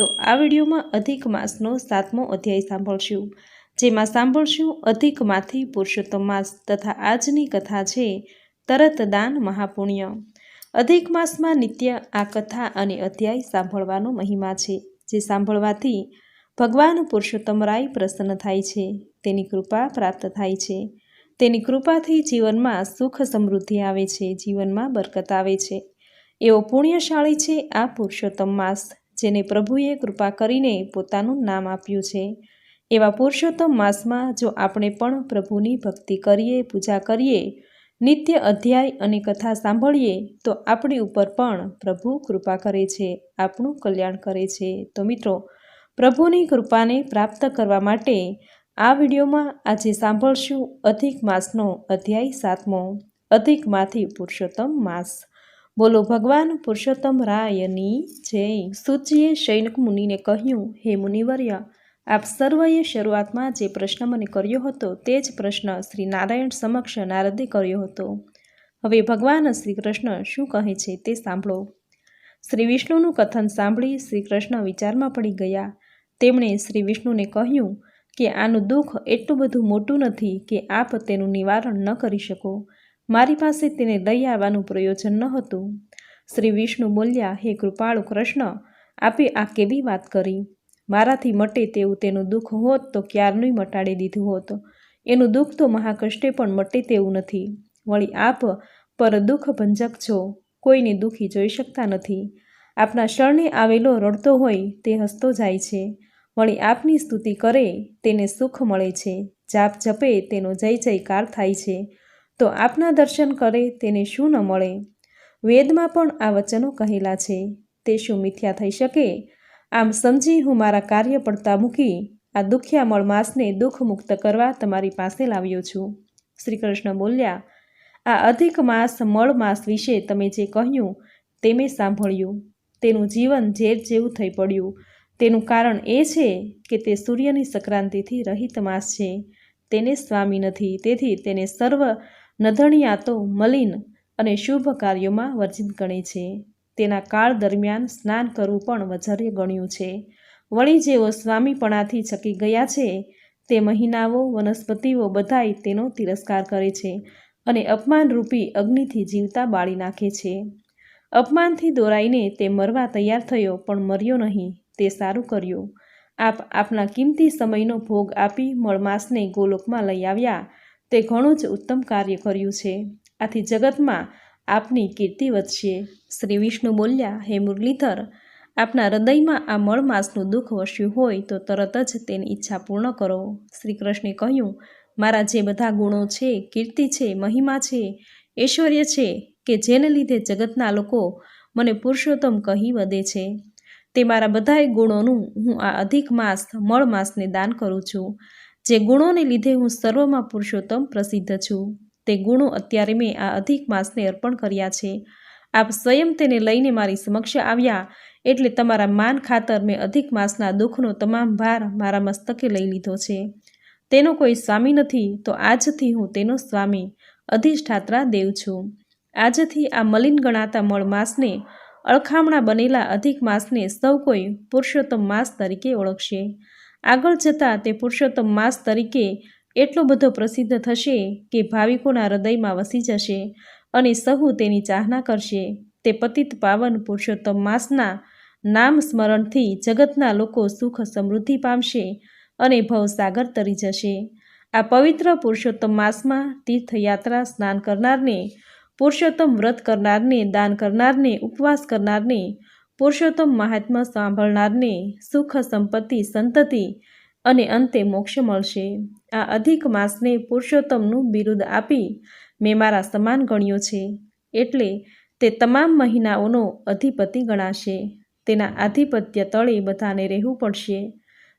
તો આ વિડીયોમાં અધિક માસનો 7મો અધ્યાય સાંભળશું, જેમાં સાંભળશું અધિકમાંથી પુરુષોત્તમ માસ તથા આજની કથા છે તરત દાન મહાપુણ્ય। અધિક માસમાં નિત્ય આ કથા અને અધ્યાય સાંભળવાનો મહિમા છે, જે સાંભળવાથી ભગવાન પુરુષોત્તમ રાય પ્રસન્ન થાય છે, તેની કૃપા પ્રાપ્ત થાય છે। તેની કૃપાથી જીવનમાં સુખ સમૃદ્ધિ આવે છે, જીવનમાં બરકત આવે છે। એવો પુણ્યશાળી છે આ પુરુષોત્તમ માસ, જેને પ્રભુએ કૃપા કરીને પોતાનું નામ આપ્યું છે। એવા પુરુષોત્તમ માસમાં જો આપણે પણ પ્રભુની ભક્તિ કરીએ, પૂજા કરીએ, નિત્ય અધ્યાય અને કથા સાંભળીએ તો આપણી ઉપર પણ પ્રભુ કૃપા કરે છે, આપણું કલ્યાણ કરે છે। તો મિત્રો, પ્રભુની કૃપાને પ્રાપ્ત કરવા માટે આ વિડીયોમાં આજે સાંભળશું અધિક માસનો અધ્યાય 7મો, અધિકમાંથી પુરુષોત્તમ માસ। બોલો ભગવાન પુરુષોત્તમ રાયની જય। સૂતજીએ શૈનક મુનિને કહ્યું, હે મુનિવર્ય, આપ સર્વએ શરૂઆતમાં જે પ્રશ્ન મને કર્યો હતો તે જ પ્રશ્ન શ્રી નારાયણ સમક્ષ નારદે કર્યો હતો। હવે ભગવાન શ્રી કૃષ્ણ શું કહે છે તે સાંભળો। શ્રી વિષ્ણુનું કથન સાંભળી શ્રી કૃષ્ણ વિચારમાં પડી ગયા। તેમણે શ્રી વિષ્ણુને કહ્યું કે આનું દુઃખ એટલું બધું મોટું નથી કે આપ તેનું નિવારણ ન કરી શકો। મારી પાસે તેને લઈ આવવાનું પ્રયોજન ન હતું। શ્રી વિષ્ણુ બોલ્યા, હે કૃપાળુ કૃષ્ણ, આપે આ કેવી વાત કરી? મારાથી મટે તેવું તેનું દુઃખ હોત તો ક્યારનું મટાડી દીધું હોત। એનું દુઃખ તો મહાકષ્ટે પણ મટે તેવું નથી। વળી આપ પર દુઃખ ભંજક છો, કોઈને દુઃખી જોઈ શકતા નથી। આપના શરણે આવેલો રડતો હોય તે હસતો જાય છે। વળી આપની સ્તુતિ કરે તેને સુખ મળે છે। જાપ જપે તેનો જય જયકાર થાય છે। તો આપના દર્શન કરે તેને શું ન મળે? વેદમાં પણ આ વચનો કહેલા છે, તે શું મિથ્યા થઈ શકે? આમ સમજી હું મારા કાર્ય પડતા મૂકી આ દુખ્યામળ માસને દુઃખ મુક્ત કરવા તમારી પાસે લાવ્યો છું। શ્રી કૃષ્ણ બોલ્યા, આ અધિક માસ મળ માસ વિશે તમે જે કહ્યું તે મેં સાંભળ્યું। તેનું જીવન ઝેર જેવું થઈ પડ્યું। તેનું કારણ એ છે કે તે સૂર્યની સંક્રાંતિથી રહિત માસ છે, તેને સ્વામી નથી, તેથી તેને સર્વ નધણિયાતો મલિન અને શુભ કાર્યોમાં વર્જિત ગણે છે। તેના કાળ દરમિયાન સ્નાન કરવું પણ વજર્ય ગણ્યું છે। વળી જેઓ સ્વામીપણાથી છકી ગયા છે તે મહિનાઓ, વનસ્પતિઓ બધાય તેનો તિરસ્કાર કરે છે અને અપમાનરૂપી અગ્નિથી જીવતા બાળી નાખે છે। અપમાનથી દોરાઈને તે મરવા તૈયાર થયો, પણ મર્યો નહીં, તે સારું કર્યું। આપ આપના કિંમતી સમયનો ભોગ આપી મળમાસને ગોલોકમાં લઈ આવ્યા, તે ઘણું જ ઉત્તમ કાર્ય કર્યું છે। આથી જગતમાં આપની કીર્તિ વધશે। શ્રી વિષ્ણુ બોલ્યા, હે મુરલીધર, આપના હૃદયમાં આ મળમાસનું દુઃખ વસ્યું હોય તો તરત જ તેની ઈચ્છા પૂર્ણ કરો। શ્રી કૃષ્ણે કહ્યું, મારા જે બધા ગુણો છે, કીર્તિ છે, મહિમા છે, ઐશ્વર્ય છે, કે જેને લીધે જગતના લોકો મને પુરુષોત્તમ કહી વધે છે, તે મારા બધાય ગુણોનું હું આ અધિક માસ મળમાસને દાન કરું છું। જે ગુણોને લીધે હું સર્વમાં પુરુષોત્તમ પ્રસિદ્ધ છું, તે ગુણો અત્યારે મેં આ અધિક માસને અર્પણ કર્યા છે। આપ સ્વયં તેને લઈને મારી સમક્ષ આવ્યા, એટલે તમારા માન ખાતર મેં અધિક માસના દુઃખનો તમામ ભાર મારા મસ્તકે લઈ લીધો છે। તેનો કોઈ સ્વામી નથી, તો આજથી હું તેનો સ્વામી અધિષ્ઠાત્રા દેવ છું। આજથી આ મલિન ગણાતા મળમાસને, અળખામણા બનેલા અધિક માસને સૌ કોઈ પુરુષોત્તમ માસ તરીકે ઓળખશે। આગળ જતાં તે પુરુષોત્તમ માસ તરીકે એટલો બધો પ્રસિદ્ધ થશે કે ભાવિકોના હૃદયમાં વસી જશે અને સહુ તેની ચાહના કરશે। તે પતિત પાવન પુરુષોત્તમ માસના નામ સ્મરણથી જગતના લોકો સુખ સમૃદ્ધિ પામશે અને ભવસાગર તરી જશે। આ પવિત્ર પુરુષોત્તમ માસમાં તીર્થયાત્રા, સ્નાન કરનારને, પુરુષોત્તમ વ્રત કરનારને, દાન કરનારને, ઉપવાસ કરનારને, પુરુષોત્તમ મહાત્મ્ય સાંભળનારને સુખ, સંપત્તિ, સંતતિ અને અંતે મોક્ષ મળશે। આ અધિક માસને પુરુષોત્તમનું બિરુદ આપી મેં મારા સમાન ગણ્યો છે, એટલે તે તમામ મહિનાઓનો અધિપતિ ગણાશે। તેના આધિપત્ય તળે બધાને રહેવું પડશે।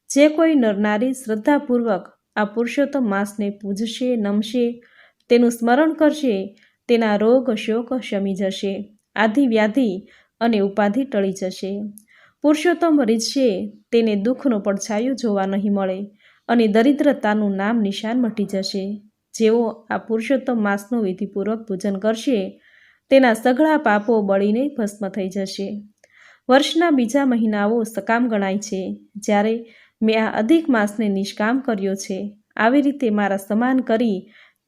જે કોઈ નરનારી શ્રદ્ધાપૂર્વક આ પુરુષોત્તમ માસને પૂજશે, નમશે, તેનું સ્મરણ કરશે, તેના રોગ શોક શમી જશે, આધિ વ્યાધિ અને ઉપાધિ ટળી જશે। પુરુષોત્તમ રીઝશે તેને દુઃખનો પડછાયો જોવા નહીં મળે અને દરિદ્રતાનું નામ નિશાન મટી જશે। જેઓ આ પુરુષોત્તમ માસનું વિધિપૂર્વક પૂજન કરશે તેના સઘળા પાપો બળીને ભસ્મ થઈ જશે। વર્ષના બીજા મહિનાઓ સકામ ગણાય છે, જ્યારે મેં આ અધિક માસને નિષ્કામ કર્યો છે. આવી રીતે મારા સમાન કરી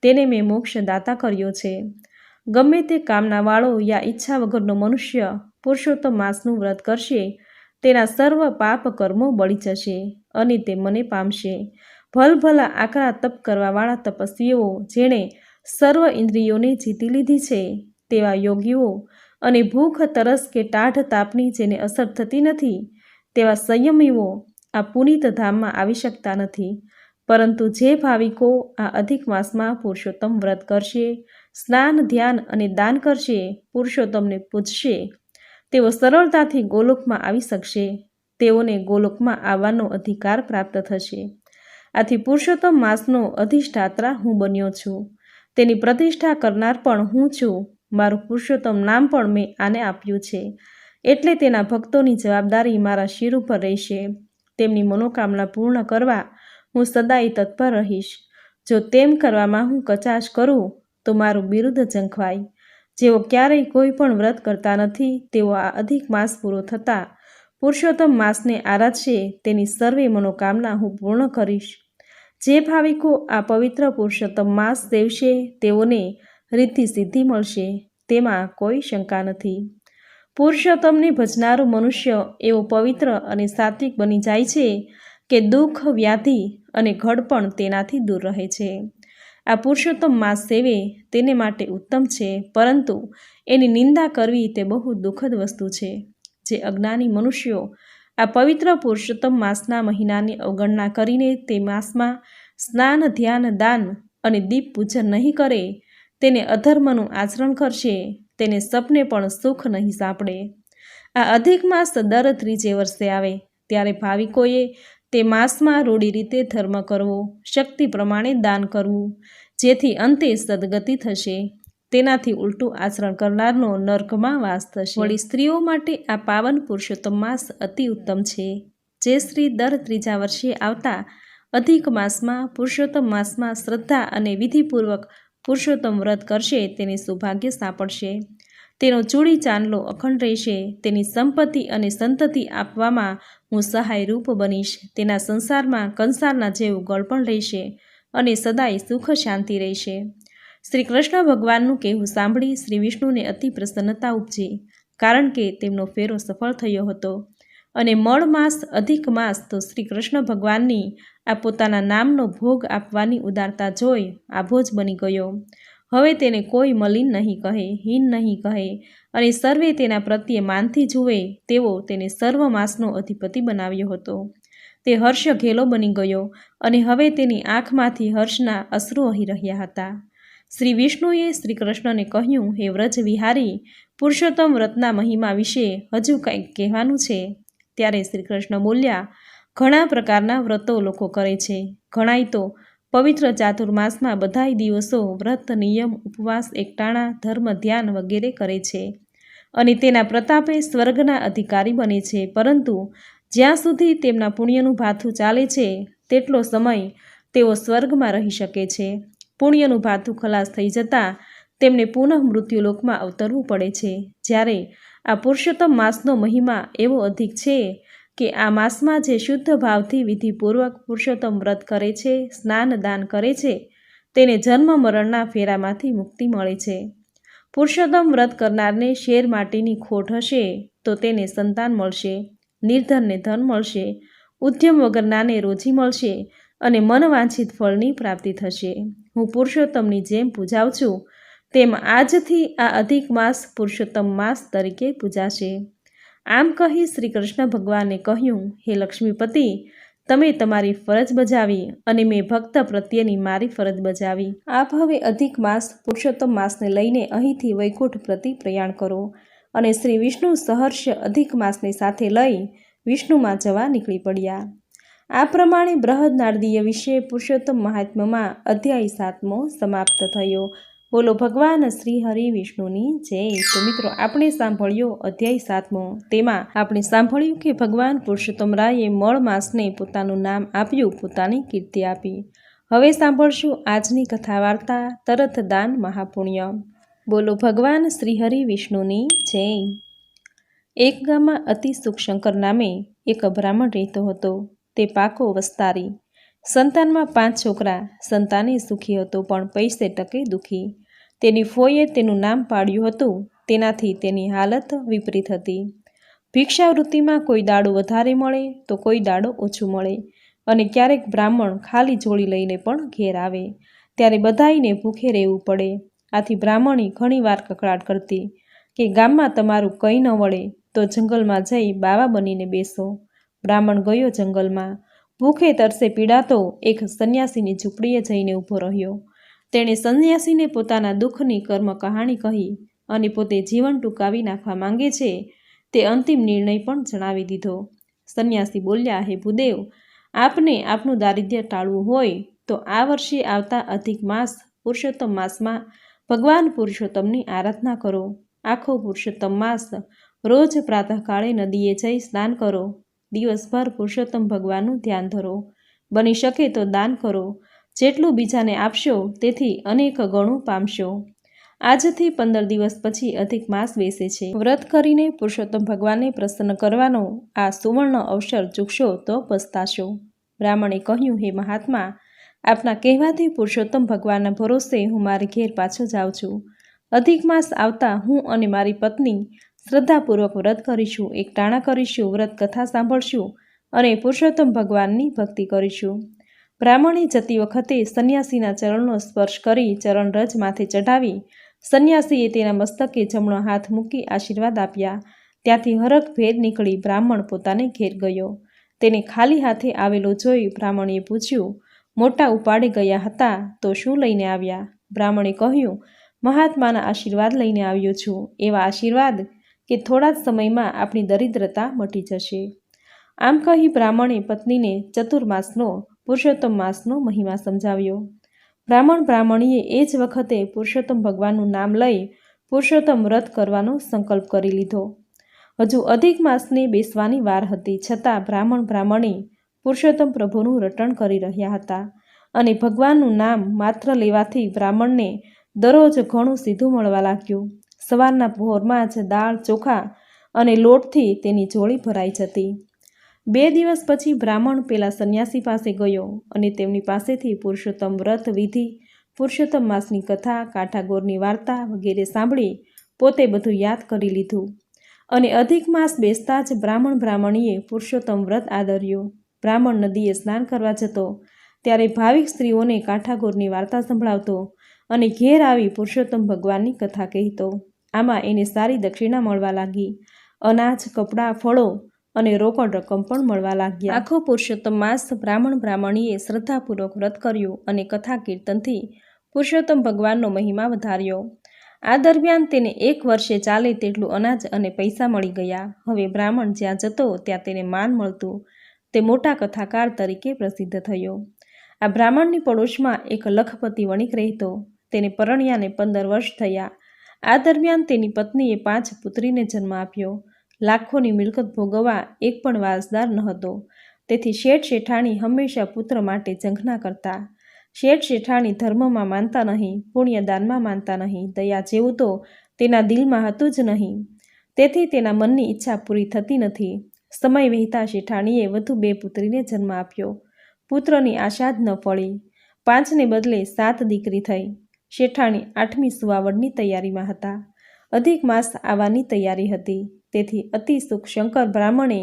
તેને મેં મોક્ષદાતા કર્યો છે. ગમે તે કામનાવાળો યા ઈચ્છા વગરનો મનુષ્ય પુરુષોત્તમ માસનું વ્રત કરશે, તેના સર્વ પાપ કર્મો બળી જશે અને તે મને પામશે. ભલભલા આકરા તપ કરવાવાળા તપસ્વીઓ, જેણે સર્વ ઇન્દ્રિયોને જીતી લીધી છે, તેવા યોગીઓ અને ભૂખ તરસ કે ટાઢ તાપની જેને અસર થતી નથી, તેવા સંયમીઓ આ પુનિત ધામમાં આવી શકતા નથી. પરંતુ જે ભાવિકો આ અધિક માસમાં પુરુષોત્તમ વ્રત કરશે, સ્નાન, ધ્યાન અને દાન કરશે, પુરુષોત્તમને પૂજશે, તેઓ સરળતાથી ગોલોકમાં આવી શકશે. તેઓને ગોલોકમાં આવવાનો અધિકાર પ્રાપ્ત થશે. આથી પુરુષોત્તમ માસનો અધિષ્ઠાત્રા હું બન્યો છું. તેની પ્રતિષ્ઠા કરનાર પણ હું છું. મારું પુરુષોત્તમ નામ પણ મેં આને આપ્યું છે. એટલે તેના ભક્તોની જવાબદારી મારા શિર ઉપર રહેશે. તેમની મનોકામના પૂર્ણ કરવા હું સદાય તત્પર રહીશ. જો તેમ કરવામાં હું કચાશ કરું તો મારું બિરુદ ઝંખવાય. જેઓ ક્યારેય કોઈ પણ વ્રત કરતા નથી, તેઓ આ અધિક માસ પૂરો થતાં પુરુષોત્તમ માસને આરાધશે, તેની સર્વે મનોકામના હું પૂર્ણ કરીશ. જે ભાવિકો આ પવિત્ર પુરુષોત્તમ માસ સેવશે, તેઓને રિદ્ધિ સિદ્ધિ મળશે, તેમાં કોઈ શંકા નથી. પુરુષોત્તમને ભજનારો મનુષ્ય એવો પવિત્ર અને સાત્વિક બની જાય છે કે દુઃખ, વ્યાધિ અને ઘડપણ તેનાથી દૂર રહે છે. આ પુરુષોત્તમ માસ સેવે તેને માટે ઉત્તમ છે, પરંતુ એની નિંદા કરવી તે બહુ દુઃખદ વસ્તુ છે. જે અજ્ઞાની મનુષ્યો આ પવિત્ર પુરુષોત્તમ માસના મહિનાની અવગણના કરીને તે માસમાં સ્નાન, ધ્યાન, દાન અને દીપ પૂજન નહીં કરે, તેને અધર્મનું આચરણ કરશે, તેને સપને પણ સુખ નહીં સાંપડે. આ અધિક માસ દર ત્રીજે વર્ષે આવે ત્યારે ભાવિકોએ તે માસમાં રૂઢી રીતે ધર્મ કરવો, શક્તિ પ્રમાણે દાન કરવું, જેથી અંતે સદગતિ થશે. તેનાથી ઉલટું આચરણ કરનારનો નર્કમાં વાસ થશે. વળી સ્ત્રીઓ માટે આ પાવન પુરુષોત્તમ માસ અતિ ઉત્તમ છે. જે સ્ત્રી દર ત્રીજા વર્ષે આવતા અધિક માસમાં પુરુષોત્તમ માસમાં શ્રદ્ધા અને વિધિપૂર્વક પુરુષોત્તમ વ્રત કરશે, તેને સૌભાગ્ય સાંપડશે. તેનો ચૂડી ચાંદલો અખંડ રહેશે. તેની સંપત્તિ અને સંતતિ આપવામાં હું સહાયરૂપ બનીશ. તેના સંસારમાં કંસારના જેવું ગળપણ રહેશે અને સદાય સુખ શાંતિ રહેશે. શ્રી કૃષ્ણ ભગવાનનું કહેવું સાંભળી શ્રી વિષ્ણુને અતિ પ્રસન્નતા ઉપજી, કારણ કે તેમનો ફેરો સફળ થયો હતો. અને મળ માસ, અધિક માસ તો શ્રી કૃષ્ણ ભગવાનની આ પોતાના નામનો ભોગ આપવાની ઉદારતા જોઈ આભો જ બની ગયો. હવે તેને કોઈ મલિન નહીં કહે, હીન નહીં કહે, અને સર્વે તેના પ્રત્યે માનથી જુએ તેવો તેને સર્વ માસનો અધિપતિ બનાવ્યો હતો. તે હર્ષ ઘેલો બની ગયો અને હવે તેની આંખમાંથી હર્ષના અશ્રુ વહી રહ્યા હતા. શ્રી વિષ્ણુએ શ્રી કૃષ્ણને કહ્યું, હે વ્રજ વિહારી, પુરુષોત્તમ વ્રતના મહિમા વિશે હજુ કંઈક કહેવાનું છે. ત્યારે શ્રી કૃષ્ણ બોલ્યા, ઘણા પ્રકારના વ્રતો લોકો કરે છે. ઘણાય તો પવિત્ર ચાતુર્માસમાં બધાય દિવસો વ્રત, નિયમ, ઉપવાસ, એકટાણા, ધર્મ, ધ્યાન વગેરે કરે છે અને તેના પ્રતાપે સ્વર્ગના અધિકારી બને છે. પરંતુ જ્યાં સુધી તેમના પુણ્યનું ભાથું ચાલે છે, તેટલો સમય તેઓ સ્વર્ગમાં રહી શકે છે. પુણ્યનું ભાથું ખલાસ થઈ જતાં તેમને પુનઃ મૃત્યુલોકમાં અવતરવું પડે છે. જ્યારે આ પુરુષોત્તમ માસનો મહિમા એવો અધિક છે કે આ માસમાં જે શુદ્ધ ભાવથી વિધિપૂર્વક પુરુષોત્તમ વ્રત કરે છે, સ્નાન, દાન કરે છે, તેને જન્મ મરણના ફેરામાંથી મુક્તિ મળે છે. પુરુષોત્તમ વ્રત કરનારને શેર માટીની ખોટ હશે તો તેને સંતાન મળશે, નિર્ધનને ધન મળશે, ઉદ્યમ વગરનાને રોજી મળશે અને મનવાંછિત ફળની પ્રાપ્તિ થશે. હું પુરુષોત્તમની જેમ પૂજાઉં છું, તેમ આજથી આ અધિક માસ પુરુષોત્તમ માસ તરીકે પૂજાશે. આમ કહી શ્રી કૃષ્ણ ભગવાને કહ્યું, હે લક્ષ્મીપતિ, તમે તમારી ફરજ બજાવી અને મેં ભક્ત પ્રત્યેની મારી ફરજ બજાવી. આપ હવે અધિક માસ પુરુષોત્તમ માસને લઈને અહીંથી વૈકુંઠ પ્રતિ પ્રયાણ કરો. અને શ્રી વિષ્ણુ સહર્ષ અધિક માસને સાથે લઈ વિષ્ણુમાં જવા નીકળી પડ્યા. આ પ્રમાણે બૃહદનારદીય વિશે પુરુષોત્તમ મહાત્મ્યમાં અધ્યાય 7મો સમાપ્ત થયો. બોલો ભગવાન શ્રી હરિ વિષ્ણુની જય. તો મિત્રો, આપણે સાંભળ્યો અધ્યાય 7મો. તેમાં આપણે સાંભળ્યું કે ભગવાન પુરુષોત્તમ રાયે મળ માસને પોતાનું નામ આપ્યું, પોતાની કીર્તિ આપી. હવે સાંભળશું આજની કથા વાર્તા તરત દાન મહાપુણ્ય. બોલો ભગવાન શ્રી હરિ વિષ્ણુની જય. એક ગામમાં અતિ સુખશંકર નામે એક બ્રાહ્મણ રહેતો હતો. તે પાકો વસ્તારી. સંતાનમાં 5 છોકરા. સંતાને સુખી હતો પણ પૈસે ટકે દુઃખી. તેની ફોઈએ તેનું નામ પાડ્યું હતું, તેનાથી તેની હાલત વિપરીત હતી. ભિક્ષાવૃત્તિમાં કોઈ દાડો વધારે મળે તો કોઈ દાડો ઓછું મળે, અને ક્યારેક બ્રાહ્મણ ખાલી જોડી લઈને પણ ઘેર આવે ત્યારે બધાઈને ભૂખે રહેવું પડે. આથી બ્રાહ્મણી ઘણીવાર કકળાટ કરતી કે ગામમાં તમારું કંઈ ન વળે તો જંગલમાં જઈ બાવા બનીને બેસો. બ્રાહ્મણ ગયો જંગલમાં. ભૂખે તરસે પીડાતો એક સંન્યાસીની ઝૂંપડીએ જઈને ઊભો રહ્યો. તેણે સંન્યાસીને પોતાના દુઃખની કર્મ કહાણી કહી અને પોતે જીવન ટૂંકાવી નાખવા માંગે છે તે અંતિમ નિર્ણય પણ જણાવી દીધો. સંન્યાસી બોલ્યા, હે ભૂદેવ, આપને આપનું દારિદ્ર્ય ટાળવું હોય તો આ વર્ષે આવતા અધિક માસ પુરુષોત્તમ માસમાં ભગવાન પુરુષોત્તમની આરાધના કરો. આખો પુરુષોત્તમ માસ રોજ પ્રાતઃકાળે નદીએ જઈ સ્નાન કરો. દિવસભર પુરુષોત્તમ ભગવાનનું ધ્યાન ધરો. બની શકે તો દાન કરો. જેટલું બીજાને આપશો તેથી અનેક ગણું પામશો. આજથી 15 દિવસ પછી અધિક માસ બેસે છે. વ્રત કરીને પુરુષોત્તમ ભગવાનને પ્રસન્ન કરવાનો આ સુવર્ણ અવસર ચૂકશો તો પસ્તાશો. બ્રાહ્મણે કહ્યું, હે મહાત્મા, આપના કહેવાથી પુરુષોત્તમ ભગવાનના ભરોસે હું મારે ઘેર પાછો જાઉં છું. અધિક માસ આવતા હું અને મારી પત્ની શ્રદ્ધાપૂર્વક વ્રત કરીશું, એકટાણા કરીશું, વ્રત કથા સાંભળશું અને પુરુષોત્તમ ભગવાનની ભક્તિ કરીશું. બ્રાહ્મણે જતી વખતે સંન્યાસીના ચરણનો સ્પર્શ કરી ચરણરજ માથે ચઢાવી સંન્યાસીએ તેના મસ્તકે જમણો હાથ મૂકી આશીર્વાદ આપ્યા. ત્યાંથી હરખભેર નીકળી બ્રાહ્મણ પોતાને ઘેર ગયો. તેને ખાલી હાથે આવેલો જોઈ બ્રાહ્મણીએ પૂછ્યું, મોટા ઉપાડે ગયા હતા તો શું લઈને આવ્યા? બ્રાહ્મણે કહ્યું, મહાત્માના આશીર્વાદ લઈને આવ્યો છું. એવા આશીર્વાદ કે થોડા જ સમયમાં આપણી દરિદ્રતા મટી જશે. આમ કહી બ્રાહ્મણે પત્નીને ચતુર્માસનો પુરુષોત્તમ માસનો મહિમા સમજાવ્યો. બ્રાહ્મણીએ એ જ વખતે પુરુષોત્તમ ભગવાનનું નામ લઈ પુરુષોત્તમ વ્રત કરવાનો સંકલ્પ કરી લીધો. હજુ અધિક માસને બેસવાની વાર હતી, છતાં બ્રાહ્મણી પુરુષોત્તમ પ્રભુનું રટણ કરી રહ્યા હતા અને ભગવાનનું નામ માત્ર લેવાથી બ્રાહ્મણને દરરોજ ઘણું સીધું મળવા લાગ્યું. સવારના પહોરમાં જ દાળ, ચોખા અને લોટથી તેની જોળી ભરાઈ જતી. 2 દિવસ પછી બ્રાહ્મણ પેલા સંન્યાસી પાસે ગયો અને તેમની પાસેથી પુરુષોત્તમ વ્રત વિધિ, પુરુષોત્તમ માસની કથા, કાંઠાગોરની વાર્તા વગેરે સાંભળી પોતે બધું યાદ કરી લીધું. અને અધિક માસ બેસતા જ બ્રાહ્મણીએ પુરુષોત્તમ વ્રત આદર્યો. બ્રાહ્મણ નદીએ સ્નાન કરવા જતો ત્યારે ભાવિક સ્ત્રીઓને કાંઠાગોરની વાર્તા સંભળાવતો અને ઘેર આવી પુરુષોત્તમ ભગવાનની કથા કહેતો. આમાં એને સારી દક્ષિણા મળવા લાગી. અનાજ, કપડાં, ફળો અને રોકડ રકમ પણ મળવા લાગ્યા. આખો પુરુષોત્તમ માસ બ્રાહ્મણીએ શ્રદ્ધાપૂર્વક વ્રત કર્યું અને કથા કીર્તનથી પુરુષોત્તમ ભગવાનનો મહિમા વધાર્યો. આ દરમિયાન તેને 1 વર્ષે ચાલે તેટલું અનાજ અને પૈસા મળી ગયા. હવે બ્રાહ્મણ જ્યાં જતો ત્યાં તેને માન મળતું. તે મોટા કથાકાર તરીકે પ્રસિદ્ધ થયો. આ બ્રાહ્મણની પડોશમાં એક લખપતિ વણિક રહેતો. તેને પરણ્યાને 15 વર્ષ થયા. આ દરમિયાન તેની પત્નીએ 5 પુત્રીને જન્મ આપ્યો. લાખોની મિલકત ભોગવવા એક પણ વારસદાર ન હતો. તેથી શેઠ શેઠાણી હંમેશા પુત્ર માટે ઝંખના કરતા. શેઠ શેઠાણી ધર્મમાં માનતા નહીં, પુણ્યદાનમાં માનતા નહીં, દયા જેવું તો તેના દિલમાં હતું જ નહીં. તેથી તેના મનની ઈચ્છા પૂરી થતી નથી. સમય વહેતા શેઠાણીએ વધુ 2 પુત્રીને જન્મ આપ્યો. પુત્રની આશા જ ન ફળી. 5ને બદલે 7 દીકરી થઈ. શેઠાણી 8મી સુવાવડની તૈયારીમાં હતા. અધિક માસ આવવાની તૈયારી હતી. તેથી અતિ સુખશંકર બ્રાહ્મણે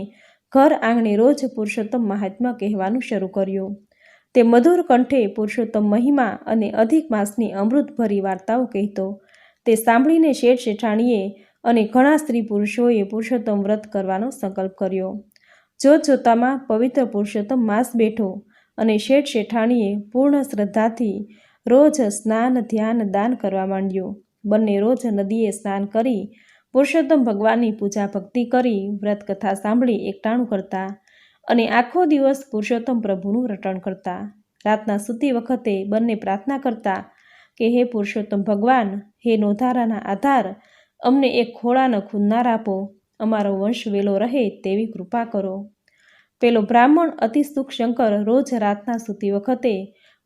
ઘર આંગણે રોજ પુરુષોત્તમ મહાત્મ્ય કહેવાનું શરૂ કર્યું. તે મધુર કંઠે પુરુષોત્તમ મહિમા અને અધિક માસની અમૃતભરી વાર્તાઓ કહેતો. તે સાંભળીને શેઠ શેઠાણીએ અને ઘણા સ્ત્રી પુરુષોએ પુરુષોત્તમ વ્રત કરવાનો સંકલ્પ કર્યો. જોતજોતામાં પવિત્ર પુરુષોત્તમ માસ બેઠો અને શેઠ શેઠાણીએ પૂર્ણ શ્રદ્ધાથી રોજ સ્નાન, ધ્યાન, દાન કરવા માંડ્યું. બંને રોજ નદીએ સ્નાન કરી પુરુષોત્તમ ભગવાનની પૂજા ભક્તિ કરી વ્રત કથા સાંભળી એકટાણું કરતા અને આખો દિવસ પુરુષોત્તમ પ્રભુનું રટણ કરતા. રાતના સૂતી વખતે બંને પ્રાર્થના કરતા કે હે પુરુષોત્તમ ભગવાન, હે નોધારાના આધાર, અમને એક ખોળાનો ખૂંદનાર આપો. અમારો વંશ વેલો રહે તેવી કૃપા કરો. પેલો બ્રાહ્મણ અતિ સુખશંકર રોજ રાતના સૂતી વખતે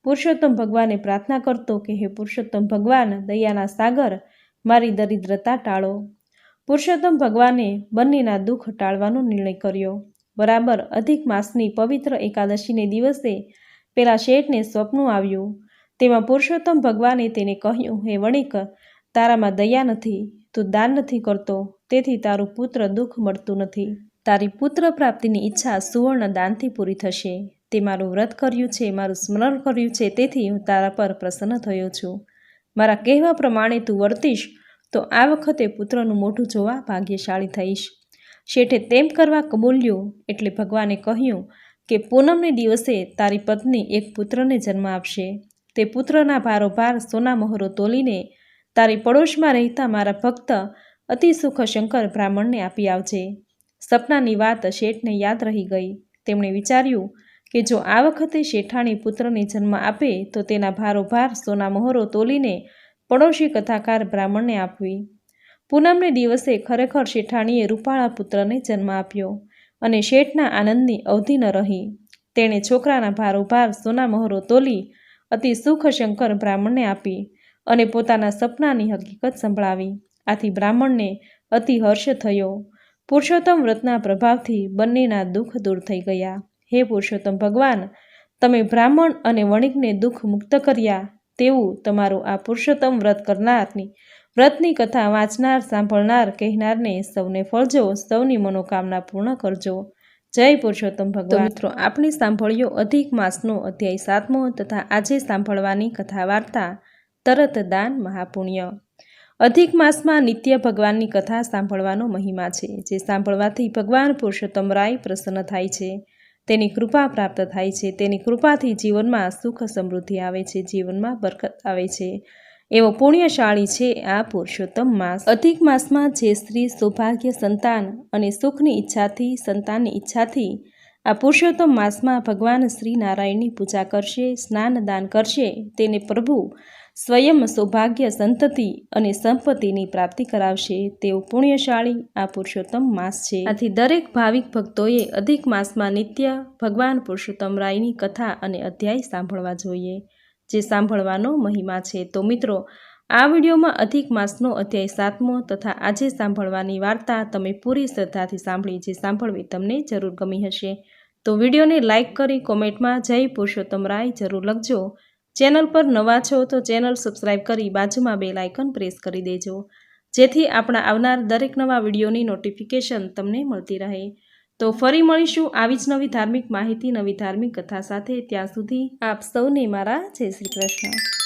પુરુષોત્તમ ભગવાને પ્રાર્થના કરતો કે હે પુરુષોત્તમ ભગવાન, દયાના સાગર, મારી દરિદ્રતા ટાળો. પુરુષોત્તમ ભગવાને બંનેના દુઃખ ટાળવાનો નિર્ણય કર્યો. બરાબર અધિક માસની પવિત્ર એકાદશીને દિવસે પેલા શેઠને સ્વપ્ન આવ્યું. તેમાં પુરુષોત્તમ ભગવાને તેને કહ્યું, હે વણિક, તારામાં દયા નથી, તું દાન નથી કરતો, તેથી તારું પુત્ર દુઃખ મળતું નથી. તારી પુત્ર પ્રાપ્તિની ઈચ્છા સુવર્ણ દાનથી પૂરી થશે. તે મારું વ્રત કર્યું છે, મારું સ્મરણ કર્યું છે, તેથી હું તારા પર પ્રસન્ન થયો છું. મારા કહેવા પ્રમાણે તું વર્તીશ તો આ વખતે પુત્રનું મોઢું જોવા ભાગ્યશાળી થઈશ. શેઠે તેમ કરવા કબૂલ્યું. એટલે ભગવાને કહ્યું કે પૂનમને દિવસે તારી પત્ની એક પુત્રને જન્મ આપશે. તે પુત્રના ભારોભાર સોના મહોરો તોલીને તારી પડોશમાં રહેતા મારા ભક્ત અતિસુખ શંકર બ્રાહ્મણને આપી આવજે. સપનાની વાત શેઠને યાદ રહી ગઈ. તેમણે વિચાર્યું કે જો આ વખતે શેઠાણી પુત્રને જન્મ આપે તો તેના ભારોભાર સોના મહોરો તોલીને પડોશી કથાકાર બ્રાહ્મણને આપવી. પૂનમને દિવસે ખરેખર શેઠાણીએ રૂપાળા પુત્રને જન્મ આપ્યો અને શેઠના આનંદની અવધિ ન રહી. તેણે છોકરાના ભારોભાર સોના મહોરો તોલી અતિ સુખ શંકર બ્રાહ્મણને આપી અને પોતાના સપનાની હકીકત સંભળાવી. આથી બ્રાહ્મણને અતિ હર્ષ થયો. પુરુષોત્તમ વ્રતના પ્રભાવથી બંનેના દુઃખ દૂર થઈ ગયા. હે પુરુષોત્તમ ભગવાન, તમે બ્રાહ્મણ અને વણિકને દુઃખ મુક્ત કર્યા, તેવું તમારું આ પુરુષોત્તમ વ્રત કરનારની વ્રતની કથા વાંચનાર, સાંભળનાર, કહેનારને સૌને ફળજો, સૌની મનોકામના પૂર્ણ કરજો. જય પુરુષોત્તમ ભગવાન. તો મિત્રો, આપણે સાંભળ્યો અધિક માસનો અધ્યાય 7મો તથા આજે સાંભળવાની કથા વાર્તા તરત દાન મહાપુણ્ય. અધિક માસમાં નિત્ય ભગવાનની કથા સાંભળવાનો મહિમા છે, જે સાંભળવાથી ભગવાન પુરુષોત્તમ રાય પ્રસન્ન થાય છે, તેની કૃપા પ્રાપ્ત થાય છે. તેની કૃપાથી જીવનમાં સુખ સમૃદ્ધિ આવે છે, જીવનમાં બરકત આવે છે. એવો પુણ્યશાળી છે આ પુરુષોત્તમ માસ. અધિક માસમાં જે સ્ત્રી સૌભાગ્ય, સંતાન અને સુખની ઈચ્છાથી, સંતાનની ઈચ્છાથી આ પુરુષોત્તમ માસમાં ભગવાન શ્રી નારાયણની પૂજા કરશે, સ્નાન દાન કરશે, તેને પ્રભુ સ્વયં સૌભાગ્ય, સંતતિ અને સંપત્તિની પ્રાપ્તિ કરાવશે. તેવું પુણ્યશાળી આ પુરુષોત્તમ માસ છે. આથી દરેક ભાવિક ભક્તોએ અધિક માસમાં નિત્ય ભગવાન પુરુષોત્તમ રાયની કથા અને અધ્યાય સાંભળવા જોઈએ, જે સાંભળવાનો મહિમા છે. તો મિત્રો, આ વિડીયોમાં અધિક માસનો અધ્યાય 7મો તથા આજે સાંભળવાની વાર્તા તમે પૂરી શ્રદ્ધાથી સાંભળી, જે સાંભળવી તમને જરૂર ગમી હશે. તો વિડીયોને લાઇક કરી કોમેન્ટમાં જય પુરુષોત્તમ રાય જરૂર લખજો. ચેનલ પર નવા છો તો ચેનલ સબસ્ક્રાઈબ કરી બાજુમાં બેલ આઇકન પ્રેસ કરી દેજો, જેથી આપણા આવનાર દરેક નવા વિડીયોની નોટિફિકેશન તમને મળતી રહે. તો ફરી મળીશું આવી જ નવી ધાર્મિક માહિતી, નવી ધાર્મિક કથા સાથે. ત્યાં સુધી આપ સૌને મારા જય શ્રી કૃષ્ણ.